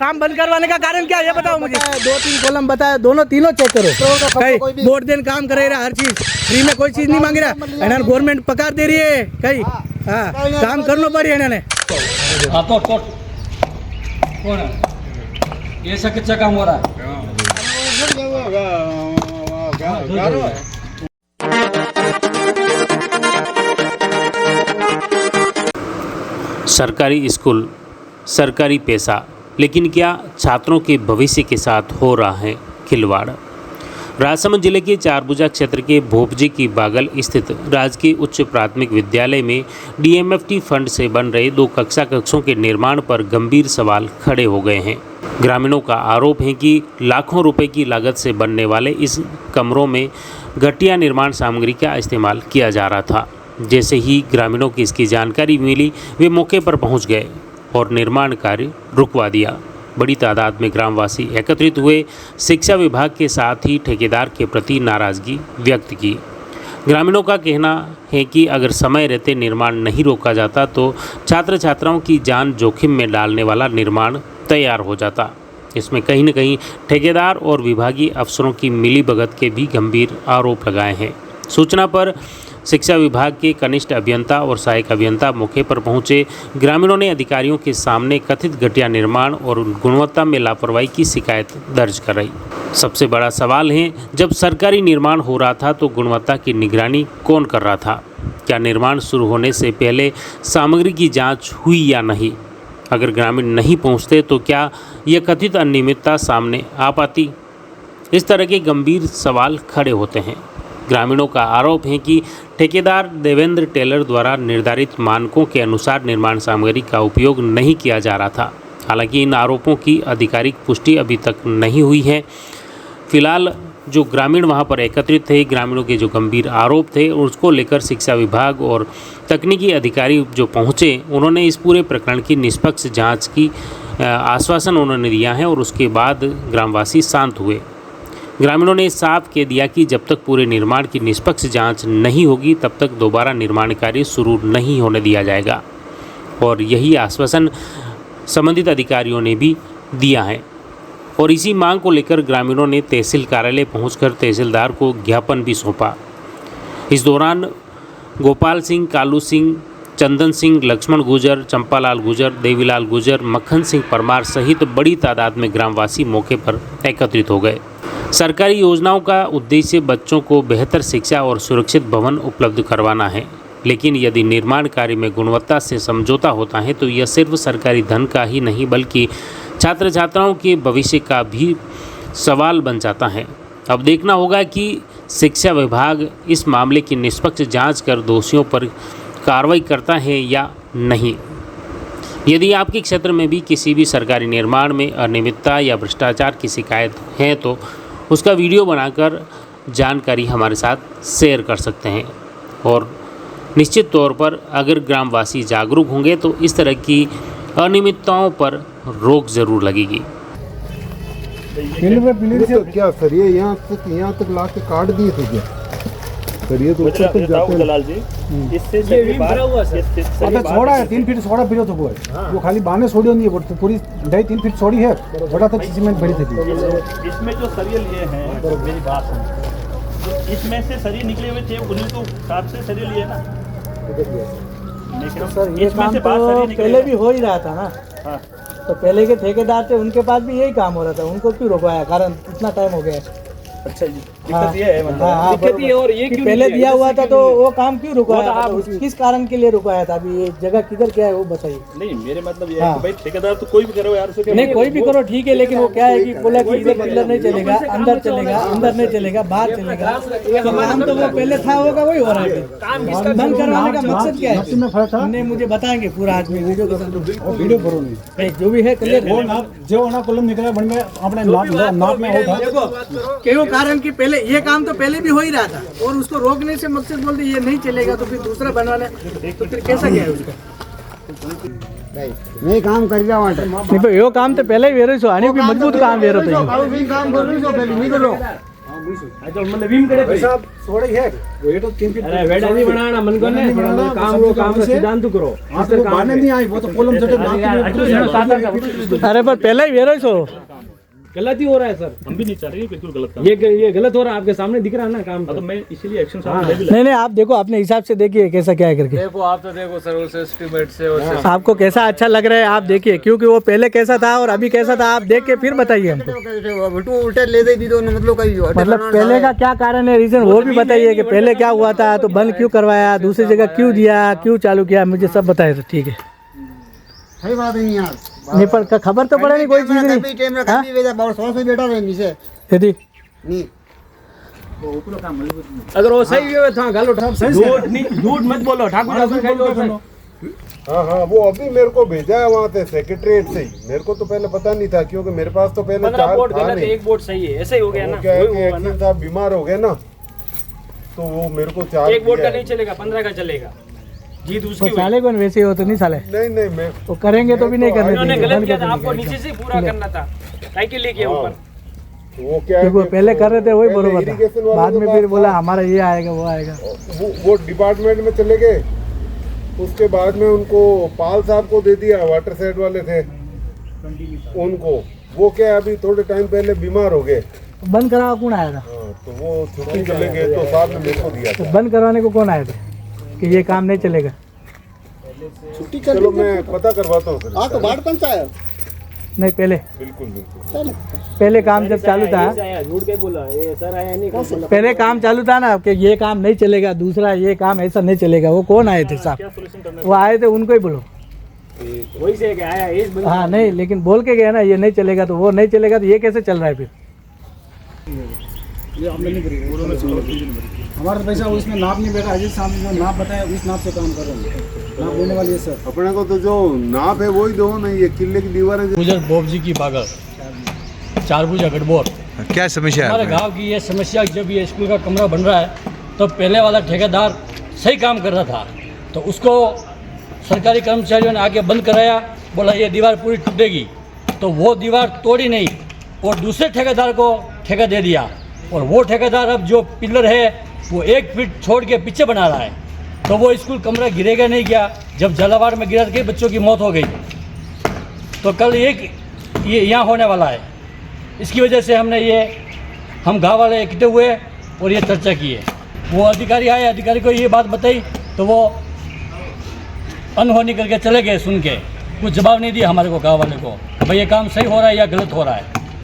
काम बंद करवाने का कारण क्या है ये बताओ मुझे। 2-3 कॉलम बताया, दोनों तीनों चेक करो। कहीं वोट देन काम करे रहा, हर चीज फ्री में, कोई चीज नहीं मांग रहा। इन्होंने गवर्नमेंट पकार दे रही है कहीं। हाँ, काम करना पड़ी इन्होंने। कौन है ये सब कितना काम हो रहा है? सरकारी स्कूल, सरकारी पैसा, लेकिन क्या छात्रों के भविष्य के साथ हो रहा है खिलवाड़? राजसमंद जिले के चारभुजा क्षेत्र के भोपजी की बागल स्थित राजकीय उच्च प्राथमिक विद्यालय में डीएमएफटी फंड से बन रहे 2 कक्षों के निर्माण पर गंभीर सवाल खड़े हो गए हैं। ग्रामीणों का आरोप है कि लाखों रुपए की लागत से बनने वाले इस कमरों में घटिया निर्माण सामग्री का इस्तेमाल किया जा रहा था। जैसे ही ग्रामीणों की इसकी जानकारी मिली, वे मौके पर पहुंच गए और निर्माण कार्य रुकवा दिया। बड़ी तादाद में ग्रामवासी एकत्रित हुए, शिक्षा विभाग के साथ ही ठेकेदार के प्रति नाराज़गी व्यक्त की। ग्रामीणों का कहना है कि अगर समय रहते निर्माण नहीं रोका जाता तो छात्र छात्राओं की जान जोखिम में डालने वाला निर्माण तैयार हो जाता। इसमें कहीं न कहीं ठेकेदार और विभागीय अफसरों की मिलीभगत के भी गंभीर आरोप लगाए हैं। सूचना पर शिक्षा विभाग के कनिष्ठ अभियंता और सहायक अभियंता मौके पर पहुंचे। ग्रामीणों ने अधिकारियों के सामने कथित घटिया निर्माण और गुणवत्ता में लापरवाही की शिकायत दर्ज कराई। सबसे बड़ा सवाल है, जब सरकारी निर्माण हो रहा था तो गुणवत्ता की निगरानी कौन कर रहा था? क्या निर्माण शुरू होने से पहले सामग्री की जाँच हुई या नहीं? अगर ग्रामीण नहीं पहुँचते तो क्या यह कथित अनियमितता सामने आ पाती? इस तरह के गंभीर सवाल खड़े होते हैं। ग्रामीणों का आरोप है कि ठेकेदार देवेंद्र टेलर द्वारा निर्धारित मानकों के अनुसार निर्माण सामग्री का उपयोग नहीं किया जा रहा था। हालांकि इन आरोपों की आधिकारिक पुष्टि अभी तक नहीं हुई है। फिलहाल जो ग्रामीण वहां पर एकत्रित थे, ग्रामीणों के जो गंभीर आरोप थे, उसको लेकर शिक्षा विभाग और तकनीकी अधिकारी जो पहुंचे, उन्होंने इस पूरे प्रकरण की निष्पक्ष जाँच की आश्वासन उन्होंने दिया है और उसके बाद ग्रामवासी शांत हुए। ग्रामीणों ने साफ कह दिया कि जब तक पूरे निर्माण की निष्पक्ष जांच नहीं होगी तब तक दोबारा निर्माण कार्य शुरू नहीं होने दिया जाएगा और यही आश्वासन संबंधित अधिकारियों ने भी दिया है। और इसी मांग को लेकर ग्रामीणों ने तहसील कार्यालय पहुंचकर तहसीलदार को ज्ञापन भी सौंपा। इस दौरान गोपाल सिंह, कालू सिंह, चंदन सिंह, लक्ष्मण गुजर, चंपालाल गुजर, देवीलाल गुजर, मक्खन सिंह परमार सहित बड़ी तादाद में ग्रामवासी मौके पर एकत्रित हो गए। सरकारी योजनाओं का उद्देश्य बच्चों को बेहतर शिक्षा और सुरक्षित भवन उपलब्ध करवाना है, लेकिन यदि निर्माण कार्य में गुणवत्ता से समझौता होता है तो यह सिर्फ सरकारी धन का ही नहीं बल्कि छात्र छात्राओं के भविष्य का भी सवाल बन जाता है। अब देखना होगा कि शिक्षा विभाग इस मामले की निष्पक्ष जांच कर दोषियों पर कार्रवाई करता है या नहीं। यदि आपके क्षेत्र में भी किसी भी सरकारी निर्माण में अनियमितता या भ्रष्टाचार की शिकायत है तो उसका वीडियो बनाकर जानकारी हमारे साथ शेयर कर सकते हैं और निश्चित तौर पर अगर ग्रामवासी जागरूक होंगे तो इस तरह की अनियमितताओं पर रोक ज़रूर लगेगी। तो क्या सरिये यहाँ तक ला के काट दिए थे क्या? सरिये तो ऊपर तक जाते हैं दलाल जी। इससे छोड़ा है 3 फीट छोड़ा फिर तो वो है वो खाली बाने छोड़ी नहीं है, वो पूरी 2.5-3 फीट छोड़ी है, बड़ा तक सीमेंट भरी थी। इसमें जो सरिये लिए हैं, मेरी बात है, इसमें से सरिये निकले हुए थे, उन्हीं को काट से सरिये लिए ना। सर ये काम तो पहले भी हो ही रहा था ना। हाँ। तो पहले के ठेकेदार थे, उनके पास भी यही काम हो रहा था, उनको क्यों रोकवाया? कारण इतना टाइम हो गया। अच्छा जी, दिक्कत ये है मतलब। हाँ, दिक्कत ये और ये क्यों पहले दिया हुआ था तो वो काम क्यों रुकवाया? किस कारण के लिए रुकवाया था? अभी ये जगह किधर क्या है वो बताइए। नहीं, मेरे मतलब ये है कि भाई ठेकेदार तो कोई भी करो यार, नहीं कोई भी करो ठीक है, लेकिन वो क्या है कि बोला कि इधर पिलर नहीं चलेगा, अंदर चलेगा, अंदर नहीं चलेगा, बाहर चलेगा। तो काम तो वो पहले था होगा, वही हो रहा है। बंद करवाने का मकसद क्या है? नहीं मुझे बताएंगे पूरा आदमी वीडियो करो नहीं जो भी है क्लियर। जो ना कॉलम निकला बन में अपने नाक में होता क्यों? कारण कि पहले ये काम तो पहले भी हो ही रहा था और उसको रोकने से मकसद बोलते ये नहीं चलेगा तो फिर दूसरा बनवाना, तो फिर कैसा क्या है उसका? नहीं काम कर रहा हूं नहीं तो यो काम तो पहले ही वेरो सो आने भी मजबूत काम वेरो तो काम कर रही सो पहले नहीं करो तो मतलब भीम करे भाई साहब थोड़ा ही है वो ये तो 3 फीट अरे वेड़ा नहीं बनाना मन को ने काम को सिद्धांत करो हाँ तो वो बाने नहीं आई वो तो कोलम जटे अरे पर पहले ही वेरो सो गलत ही हो रहा है सर। हम भी नहीं चाह रहे बिल्कुल गलत काम। ये गलत हो रहा है, आपके सामने दिख रहा है ना काम। तो मैं इसीलिए एक्शन सामने ले भी नहीं नहीं, आप देखो अपने हिसाब से देखिए कैसा क्या है करके। देखो आप तो देखो सर उस एस्टिमेट से और आपको कैसा अच्छा लग रहा है आप देखिए, क्योंकि वो पहले कैसा था और अभी कैसा था आप देख के फिर बताइए हमको। उल्टे ले दे दी दोनों मतलब पहले का क्या कारण है, रीजन वो भी बताइए कि पहले क्या हुआ था, तो बंद क्यों करवाया, दूसरी जगह क्यों दिया, क्यों चालू किया, मुझे सब बताए तो ठीक है। सही बात है नहीं यार नहीं पर खबर तो पड़े नहीं कोई चीज नहीं यदि नहीं अगर वो सही है तो गालो झूठ मत बोलो ठाकुर। हाँ हाँ वो अभी मेरे को भेजा है वहाँ से सेक्रेटरीट से ही। मेरे को तो पहले पता नहीं था क्योंकि मेरे पास तो पहले 15 वोट था गलत है, नहीं। 1 वोट सही है, ऐसे ही हो गया वो ना। क्या है कि एक्शन साहब बीमार हो गए ना तो वो मेरे को 4 1 वोट का नहीं चलेगा, 15 का चलेगा। जीत उसकी हुई। साले कौन वैसे हो तो नहीं साले, नहीं नहीं मैं वो करेंगे तो भी नहीं करने उन्होंने देंगे, गलत बंद किया कर था, आपको देंगे। नीचे से पूरा करना था, काहे के लिए किया ऊपर। वो क्या है क्योंकि वो कि पहले कर रहे थे वही पहले बरोबर irrigation था, वालों बाद के में पास फिर बोला था। हमारा ये आएगा वो आएगा। वो डिपार्टमेंट में चले गए, उसके बाद में उनको पाल साहब को दे दिया, वाटर साइड वाले थे उनको। वो क्या अभी थोड़े टाइम पहले बीमार हो गए, बंद करावा कौन आया था, हाँ, तो वो छुट्टी चले गए तो साहब ने मेरे को दिया तो था। बंद करवाने को कौन आया था कि ये काम नहीं चलेगा। चलो मैं पता करवाता हूँ हाँ तो बाढ़ पंचायत नहीं पहले बिल्कुल बिल्कुल। पहले काम जब चालू था, झूठ के बोला ये सर आया नहीं बोला। पहले काम चालू था ना कि ये काम नहीं चलेगा, दूसरा ये काम ऐसा नहीं चलेगा, वो कौन आए थे साहब, वो आए थे उनको ही बोलो। वही से कि आया इस बंदे हाँ नहीं लेकिन बोल के गया ना ये नहीं चलेगा, तो वो नहीं चलेगा तो ये कैसे चल रहा है फिर। हमारा पैसा उसमें नाप नहीं बैठा, अजीत साहब ने जो नाप बताया उस नाप से काम कर रहे हैं, नाप देने वाली है सर। अपने को तो जो नाप है वही दो ना, ये किले की दीवार है। गुजर बोबजी की बागल 4 भुजा गढ़बोर। क्या समस्या हमारे है? गांव की ये समस्या, जब ये स्कूल का कमरा बन रहा है तो पहले वाला ठेकेदार सही काम कर रहा था, तो उसको सरकारी कर्मचारियों ने आके बंद कराया, बोला ये दीवार पूरी टूटेगी, तो वो दीवार तोड़ी नहीं और दूसरे ठेकेदार को ठेका दे दिया। और वो ठेकेदार अब जो पिलर है वो 1 फीट छोड़ के पीछे बना रहा है, तो वो स्कूल कमरा गिरेगा नहीं क्या। जब झालावाड़ में गिरा के बच्चों की मौत हो गई, तो कल ये यहाँ होने वाला है। इसकी वजह से हम गाँव वाले इकट्ठे हुए और ये चर्चा की है। वो अधिकारी आए, अधिकारी को ये बात बताई तो वो अनहोनी करके चले गए, सुन के कुछ जवाब नहीं दिया हमारे को, गाँव वाले को, भाई ये काम सही हो रहा है या गलत हो रहा है।